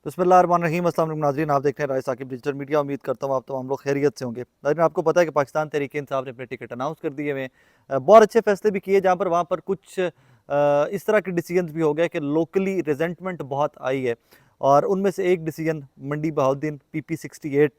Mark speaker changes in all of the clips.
Speaker 1: बिस्मिल्लाहिर्रहमानिर्रहीम। अस्सलाम वालेकुम नाज़रीन, आप देख रहे हैं राय साकिब डिजिटल मीडिया। उम्मीद करता हूँ आप तमाम लोग खैरियत से होंगे। नाज़रीन, आपको पता है कि पाकिस्तान तहरीक इंसाफ ने अपने टिकट अनाउंस कर दिए हुए हैं। बहुत अच्छे फैसले भी किए, जहाँ पर वहाँ पर कुछ इस तरह के डिसीजन भी हो गए कि लोकली रिजेंटमेंट बहुत आई है। और उनमें से एक डिसीजन मंडी बहाउद्दीन PP68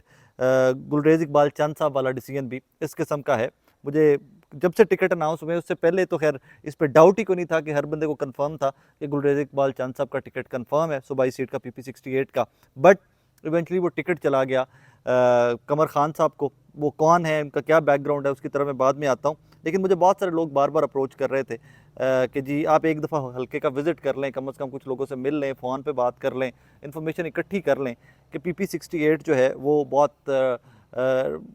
Speaker 1: गुलरेज इकबाल चंद साहब वाला डिसीजन भी इस किस्म का है। मुझे जब से टिकट अनाउंस हुए उससे पहले तो खैर इस पर डाउट ही को नहीं था, कि हर बंदे को कंफर्म था कि गुलरेज इकबाल चंद साहब का टिकट कंफर्म है सूबाई सीट का PP68 का। बट इवेंचुअली वो टिकट चला गया कमर खान साहब को। वो कौन है, उनका क्या बैकग्राउंड है, उसकी तरफ मैं बाद में आता हूँ। लेकिन मुझे बहुत सारे लोग बार बार अप्रोच कर रहे थे कि जी आप एक दफ़ा हल्के का विजिट कर लें, कम से कम कुछ लोगों से मिल लें, फ़ोन पे बात कर लें, इन्फॉर्मेशन इकट्ठी कर लें कि PP68 जो है वो बहुत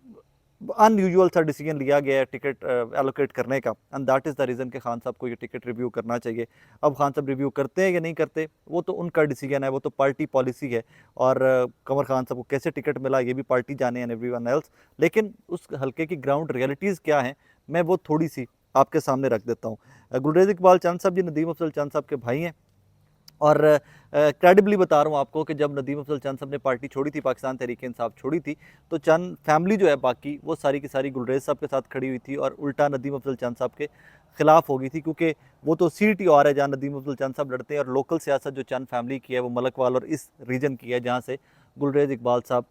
Speaker 1: अनयूजुअल सा डिसीजन लिया गया है टिकट एलोकेट करने का। And that is the reason कि खान साहब को ये टिकट रिव्यू करना चाहिए। अब खान साहब रिव्यू करते हैं या नहीं करते, वो तो उनका डिसीजन है, वो तो पार्टी पॉलिसी है। और कमर खान साहब को कैसे टिकट मिला ये भी पार्टी जाने एंड एवरीवन एल्स। लेकिन उस हल्के की ग्राउंड रियलिटीज़ क्या हैं, मैं वो थोड़ी सी आपके सामने रख देता हूँ। गुलरेज इकबाल चंद साहब जी नदीम अफजल चंद साहब के भाई हैं। और क्रेडिबली बता रहा हूँ आपको कि जब नदीम अफजल चंद साहब ने पार्टी छोड़ी थी, पाकिस्तान तहरीक इंसाफ छोड़ी थी, तो चंद फैमिली जो है बाकी वो सारी की सारी गुलरेज साहब के साथ खड़ी हुई थी और उल्टा नदीम अफजल चंद साहब के खिलाफ हो गई थी। क्योंकि वो तो सीट ही और है जहाँ नदीम अफजल चंद साहब लड़ते हैं, और लोकल सियासत जो चंद फैमिली की है वो मलकवाल और इस रीजन की है जहाँ से गुलरेज इकबाल साहब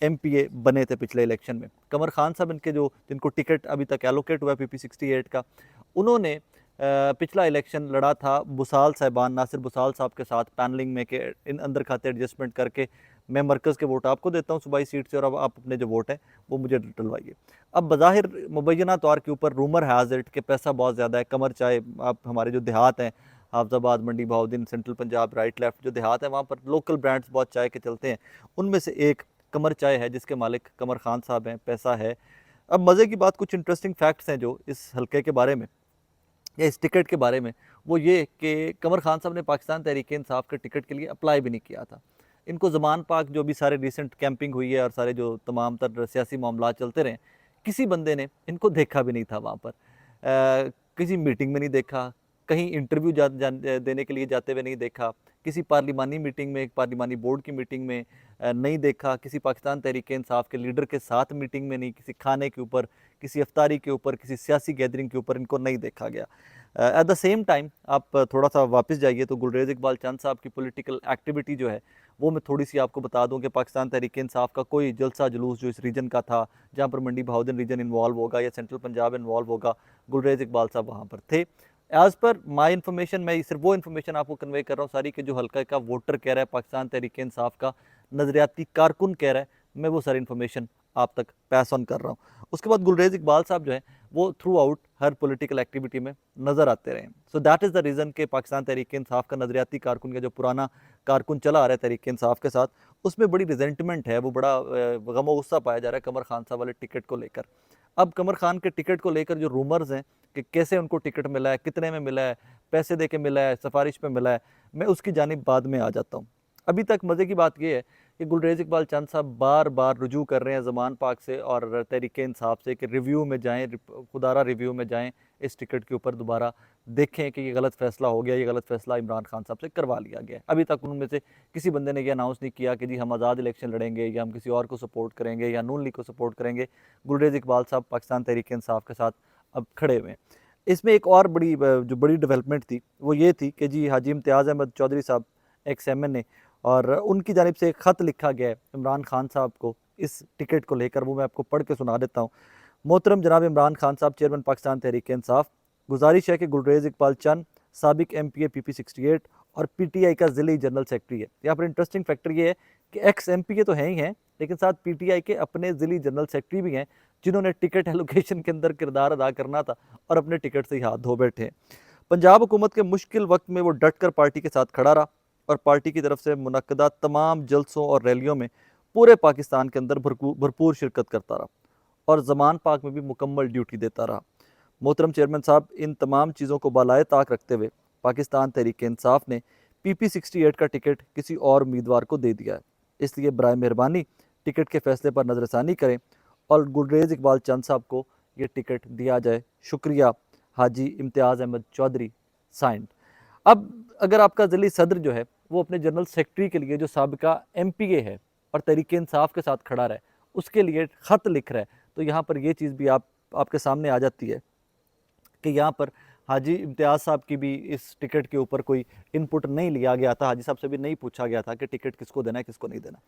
Speaker 1: MPA बने थे पिछले इलेक्शन में। कमर खान साहब इनके जो जिनको टिकट अभी तक एलोकेट हुआ है PP68 का, उन्होंने पिछला इलेक्शन लड़ा था बुसाल साहिबान नासिर बुसाल साहब के साथ पैनलिंग में, कि इन अंदर खाते एडजस्टमेंट करके मैं मरकज़ के वोट आपको देता हूँ सूबाई सीट से, और अब आप अपने जो वोट हैं वो मुझे डलवाइए। अब बज़ाहिर मुबैना तौर के ऊपर रूमर हैज़ इट कि पैसा बहुत ज़्यादा है। कमर चाहे आप हमारे जो देहात हैं, Hafizabad, Mandi Bahauddin, central Punjab, right left जो देहात है, वहाँ पर लोकल ब्रांड्स बहुत चाय के चलते हैं। उनमें से एक कमर चाय है जिसके मालिक कमर खान साहब हैं, पैसा है। अब मज़े की बात, कुछ इंटरेस्टिंग फैक्ट्स हैं जो इस हल्के के बारे में या इस टिकट के बारे में, वो ये कि कमर खान साहब ने पाकिस्तान तहरीक इंसाफ के टिकट के लिए अप्लाई भी नहीं किया था। इनको ज़मान पाक जो भी सारे रिसेंट कैंपिंग हुई है और सारे जो तमाम तर सियासी मामला चलते रहे, किसी बंदे ने इनको देखा भी नहीं था वहाँ पर। किसी मीटिंग में नहीं देखा, कहीं इंटरव्यू देने के लिए जाते हुए नहीं देखा, किसी पार्लिमानी मीटिंग में, एक पार्लिमानी बोर्ड की मीटिंग में नहीं देखा, किसी पाकिस्तान तहरीक इंसाफ के लीडर के साथ मीटिंग में नहीं, किसी खाने के ऊपर, किसी अफ्तारी के ऊपर, किसी सियासी गैदरिंग के ऊपर इनको नहीं देखा गया। एट द सेम टाइम आप थोड़ा सा वापस जाइए तो गुलरेज इकबाल चंद साहब की पॉलिटिकल एक्टिविटी जो है वो मैं थोड़ी सी आपको बता दूं कि पाकिस्तान तहरीक इंसाफ का कोई जलसा जुलूस जो इस रीजन का था, जहाँ पर मंडी बहाउद्दीन रीजन इन्वॉल्व होगा या सेंट्रल पंजाब इन्वॉल्व होगा, गुलरेज इकबाल साहब वहाँ पर थे। एज़ पर माई इन्फॉर्मेशन, मैं सिर्फ वो इन्फॉर्मेशन आपको कन्वे कर रहा हूँ सारी, कि जो हल्का का वोटर कह रहा है, पाकिस्तान तहरीक इंसाफ का नज़रियाती कारकुन कह रहा है, मैं वो सारी इन्फॉर्मेशन आप तक पैस ऑन कर रहा हूँ। उसके बाद गुलरेज इकबाल साहब जो है वो थ्रू आउट हर पॉलिटिकल एक्टिविटी में नज़र आते रहे। So that is the reason कि पाकिस्तान तहरीक इंसाफ का नज़रियाती कारकुन का जो पुराना कारकुन चला आ रहा है तहरीक इंसाफ के साथ, उसमें बड़ी रिजेंटमेंट है, वो बड़ा गम गुस्सा पाया जा रहा है कमर खान साहब वाले टिकट को लेकर। अब कमर खान के टिकट को लेकर जो रूमर्स हैं कि कैसे उनको टिकट मिला है, कितने में मिला है, पैसे दे के मिला है, सिफारिश पे मिला है, मैं उसकी जानिब बाद में आ जाता हूँ। अभी तक मज़े की बात यह है कि गुलरेज इकबाल चंद साहब बार बार रुजू कर रहे हैं ज़मान पाक से और तहरीक इंसाफ से कि रिव्यू में जाएँ, खुदारा रिव्यू में जाएँ, इस टिकट के ऊपर दोबारा देखें कि ये गलत फ़ैसला हो गया, ये गलत फ़ैसला इमरान खान साहब से करवा लिया गया है। अभी तक उनमें से किसी बंदे ने ये अनाउंस नहीं किया कि जी हम आज़ाद इलेक्शन लड़ेंगे या हम किसी और को सपोर्ट करेंगे या नून लीग को सपोर्ट करेंगे। गुलरेज इकबाल साहब पाकिस्तान तहरीक इंसाफ के साथ अब खड़े हुए हैं। इसमें एक और जो बड़ी डेवलपमेंट थी वो ये थी कि जी हाजी इम्तियाज़ अहमद चौधरी साहब XMN और उनकी जानिब से एक ख़त लिखा गया है इमरान खान साहब को इस टिकट को लेकर, वो मैं आपको पढ़ के सुना देता हूँ। मोहतरम जनाब इमरान खान साहब, चेयरमैन पाकिस्तान तहरीक इंसाफ, गुजारिश है कि गुलरेज इकबाल चंद साबिक MPA PP68 और PTI का ज़िली जनरल सेक्रेटरी है। यहाँ पर इंटरेस्टिंग फैक्टर ये है कि ex-MPA तो हैं ही हैं, लेकिन साथ PTI के अपने ज़िली जनरल सेक्रेटरी भी हैं, जिन्होंने टिकट एलोकेशन के अंदर किरदार अदा करना था और अपने टिकट से ही हाथ धो बैठे हैं। पंजाब हुकूमत के मुश्किल वक्त में वो डट कर पार्टी के साथ खड़ा रहा और पार्टी की तरफ से मुनक्कदा तमाम जलसों और रैलियों में पूरे पाकिस्तान के अंदर भरपूर शिरकत करता रहा और ज़मान पाक में भी मुकम्मल ड्यूटी देता रहा। मोहतरम चेयरमैन साहब, इन तमाम चीज़ों को बालाए ताक रखते हुए पाकिस्तान तहरीक इंसाफ ने PP68 का टिकट किसी और उम्मीदवार को दे दिया है, इसलिए बराए मेहरबानी टिकट के फैसले पर नज़रसानी करें और गुलरेज इकबाल चंद साहब को ये टिकट दिया जाए। शुक्रिया, हाजी इम्तियाज़ अहमद चौधरी, साइंड। अब अगर आपका ज़िली सदर जो है वो अपने जनरल सेक्रेटरी के लिए जो साबिका MPA है और तहरीक-ए-इंसाफ के साथ खड़ा रहे, उसके लिए ख़त लिख रहा है। तो यहाँ पर ये चीज़ भी आपके सामने आ जाती है कि यहाँ पर हाजी इम्तियाज़ साहब की भी इस टिकट के ऊपर कोई इनपुट नहीं लिया गया था, हाजी साहब से भी नहीं पूछा गया था कि टिकट किसको देना है, किसको नहीं देना।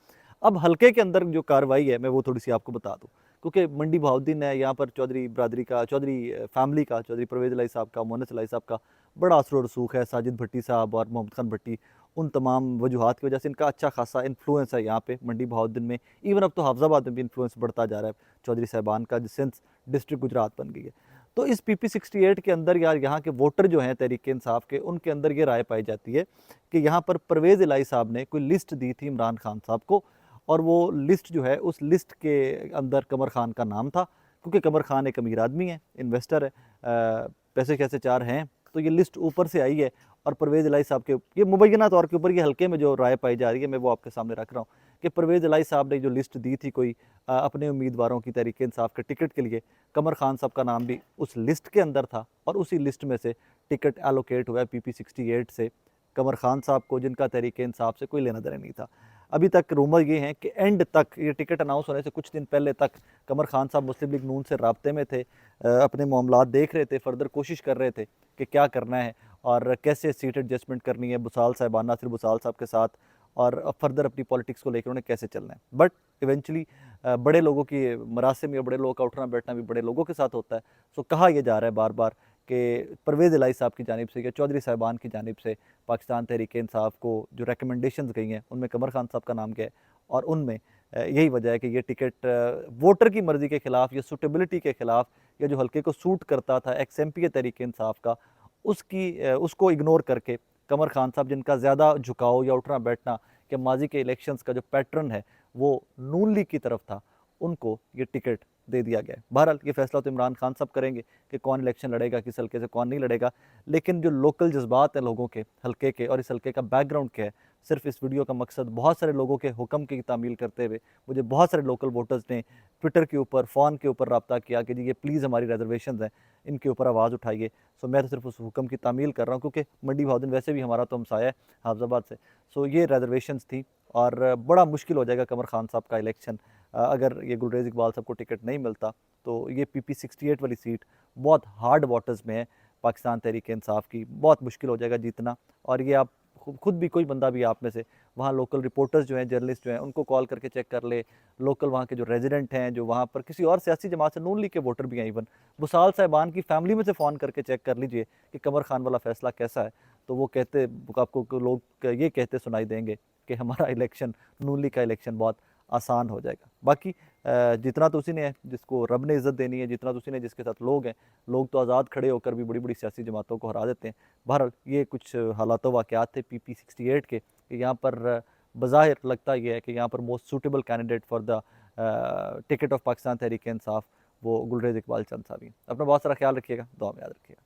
Speaker 1: अब हल्के के अंदर जो कार्रवाई है, मैं वो थोड़ी सी आपको बता दूँ, क्योंकि मंडी बहाउद्दीन है, यहाँ पर चौधरी बरादरी का, चौधरी फैमिली का, चौधरी परवेज़ इलाही साहब का, मोहन इलाही साहब का बड़ा असर रसूख है, साजिद भट्टी साहब और मोहम्मद खान भट्टी, उन तमाम वजूहात की वजह से इनका अच्छा खासा इन्फ्लुएंस है यहाँ पे मंडी बहाउद्दीन में। इवन अब तो हाफजाबाद में भी इन्फ्लुएंस बढ़ता जा रहा है चौधरी साहबान का, जिस डिस्ट्रिक्ट गुजरात बन गई है। तो इस PP-68 के अंदर यार यहाँ के वोटर जो हैं तहरीक-ए-इंसाफ के, उनके अंदर ये राय पाई जाती है कि यहाँ पर परवेज़ इलाही साहब ने कोई लिस्ट दी थी इमरान खान साहब को, और वो लिस्ट जो है, उस लिस्ट के अंदर कमर खान का नाम था, क्योंकि कमर खान एक अमीर आदमी है, इन्वेस्टर है, पैसे कैसे चार हैं, तो ये लिस्ट ऊपर से आई है। और परवेज़ इलाही साहब के ये मुबैना तौर के ऊपर ये हल्के में जो राय पाई जा रही है, मैं वो आपके सामने रख रहा हूँ कि परवेज़ इलाही साहब ने जो लिस्ट दी थी कोई अपने उम्मीदवारों की तहरीक-ए-इंसाफ के टिकट के लिए, कमर खान साहब का नाम भी उस लिस्ट के अंदर था, और उसी लिस्ट में से टिकट एलोकेट हुआ है PP-68 से कमर खान साहब को, जिनका तहरीक-ए-इंसाफ से कोई लेना देना नहीं था। अभी तक रूमर ये हैं कि एंड तक, ये टिकट अनाउंस होने से कुछ दिन पहले तक कमर खान साहब मुस्लिम लीग नून से राब्ते में थे, अपने मामलात देख रहे थे, फर्दर कोशिश कर रहे थे कि क्या करना है और कैसे सीट एडजस्टमेंट करनी है बुसाल साहबान, नासिर बुसाल साहब के साथ, और फर्दर अपनी पॉलिटिक्स को लेकर उन्हें कैसे चलना है। बट इवेंचुअली बड़े लोगों की मरासिम या बड़े लोगों का उठना बैठना भी बड़े लोगों के साथ होता है। सो कहा यह जा रहा है बार बार कि परवेज़ इलाही साहब की जानिब से या चौधरी साहबान की जानिब से पाकिस्तान तहरीक-ए-इंसाफ को जो रिकमेंडेशंस गई हैं, उनमें कमर खान साहब का नाम गया है, और उनमें यही वजह है कि ये टिकट वोटर की मर्ज़ी के ख़िलाफ़ या सूटेबिलिटी के ख़िलाफ़, या जो हल्के को सूट करता था एक्स MPA तहरीक-ए-इंसाफ का, उसको इग्नोर करके कमर खान साहब, जिनका ज़्यादा झुकाव या उठना बैठना कि माजी के इलेक्शंस का जो पैटर्न है वो नून लीग की तरफ था, उनको ये टिकट दे दिया गया है। बहरहाल ये फैसला तो इमरान खान साहब करेंगे कि कौन इलेक्शन लड़ेगा, किस हल्के से कौन नहीं लड़ेगा, लेकिन जो लोकल जज्बात हैं लोगों के हल्के के, और इस हल्के का बैकग्राउंड क्या है, सिर्फ इस वीडियो का मकसद बहुत सारे लोगों के हुक्म की तामील करते हुए मुझे बहुत सारे लोकल वोटर्स ने ट्विटर के ऊपर, फ़ोन के ऊपर रब्ता किया कि जी ये प्लीज़ हमारी रिजर्वेशन हैं, इनके ऊपर आवाज़ उठाइए। सो मैं तो सिर्फ उस हुक्म की तामील कर रहा हूँ, क्योंकि मंडी बहाउद्दीन वैसे भी हमारा तो हमसाया है हाफजाबाद से। सो ये रिजर्वेशंस थी, और बड़ा मुश्किल हो जाएगा कमर खान साहब का इलेक्शन अगर ये गुलरेज़ इकबाल साहब को टिकट नहीं मिलता। तो ये PP-68 वाली सीट बहुत हार्ड वाटर्स में है पाकिस्तान तहरीक-ए-इंसाफ की, बहुत मुश्किल हो जाएगा जीतना। और ये आप खुद भी, कोई बंदा भी आप में से वहाँ लोकल रिपोर्टर्स जो हैं, जर्नलिस्ट जो हैं, उनको कॉल करके चेक कर ले, लोकल वहाँ के जो रेजिडेंट हैं, जो वहाँ पर किसी और सियासी जमात से, नून लीग के वोटर भी हैं, इवन बुसाल साहबान की फैमिली में से फ़ोन करके चेक कर लीजिए कि कमर खान वाला फ़ैसला कैसा है। तो वो कहते, आपको लोग ये कहते सुनाई देंगे कि हमारा इलेक्शन, नून लीग का इलेक्शन बहुत आसान हो जाएगा। बाकी जितना तो उसी ने है जिसको रब ने इज़्ज़त देनी है, जितना तो उसी ने जिसके साथ लोग हैं, लोग तो आज़ाद खड़े होकर भी बड़ी बड़ी सियासी जमातों को हरा देते हैं। बहरहाल ये कुछ हालात वाक़यात थे PP-68 के, कि यहाँ पर बज़ाहिर लगता ये है कि यहाँ पर most suitable candidate for the ticket of Pakistan Tehreek-e-Insaf वो गुलरेज़ इकबाल चंद साहब ही। अपना बहुत सारा ख्याल रखिएगा, दुआ में याद रखिएगा।